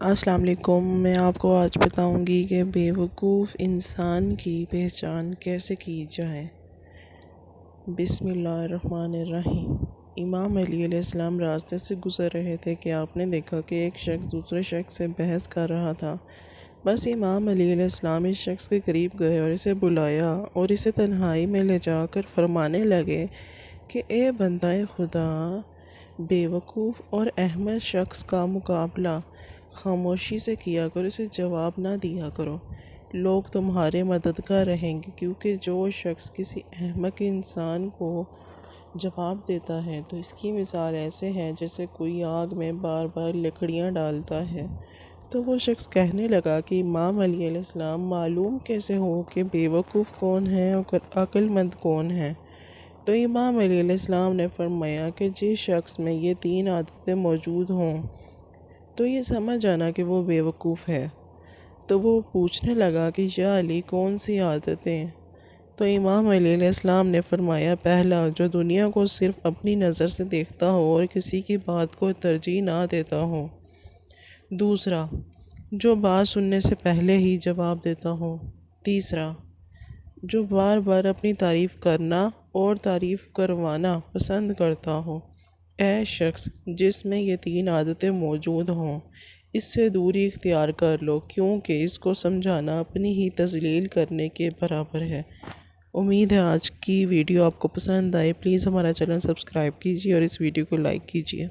السلام علیکم۔ میں آپ کو آج بتاؤں گی کہ بیوقوف انسان کی پہچان کیسے کی جائے۔ بسم اللہ الرحمن الرحیم۔ امام علی علیہ السلام راستے سے گزر رہے تھے کہ آپ نے دیکھا کہ ایک شخص دوسرے شخص سے بحث کر رہا تھا۔ بس امام علی علیہ السلام اس شخص کے قریب گئے اور اسے بلایا اور اسے تنہائی میں لے جا کر فرمانے لگے کہ اے بندہ خدا، بیوقوف اور احمق شخص کا مقابلہ خاموشی سے کیا کرو، اسے جواب نہ دیا کرو۔ لوگ تمہارے مددگار رہیں گے، کیونکہ جو شخص کسی احمق انسان کو جواب دیتا ہے تو اس کی مثال ایسے ہے جیسے کوئی آگ میں بار بار لکڑیاں ڈالتا ہے۔ تو وہ شخص کہنے لگا کہ امام علی علیہ السلام، معلوم کیسے ہو کہ بیوقوف کون ہے اور عقل مند کون ہے؟ تو امام علی علیہ السلام نے فرمایا کہ جس شخص میں یہ 3 عادتیں موجود ہوں تو یہ سمجھ جانا کہ وہ بیوقوف ہے۔ تو وہ پوچھنے لگا کہ یا علی، کون سی عادتیں؟ تو امام علی علیہ السلام نے فرمایا، پہلا، جو دنیا کو صرف اپنی نظر سے دیکھتا ہو اور کسی کی بات کو ترجیح نہ دیتا ہو۔ دوسرا، جو بات سننے سے پہلے ہی جواب دیتا ہو۔ تیسرا، جو بار بار اپنی تعریف کرنا اور تعریف کروانا پسند کرتا ہو۔ اے شخص جس میں یہ 3 عادتیں موجود ہوں، اس سے دوری اختیار کر لو، کیونکہ اس کو سمجھانا اپنی ہی تذلیل کرنے کے برابر ہے۔ امید ہے آج کی ویڈیو آپ کو پسند آئے۔ پلیز ہمارا چینل سبسکرائب کیجیے اور اس ویڈیو کو لائک کیجیے۔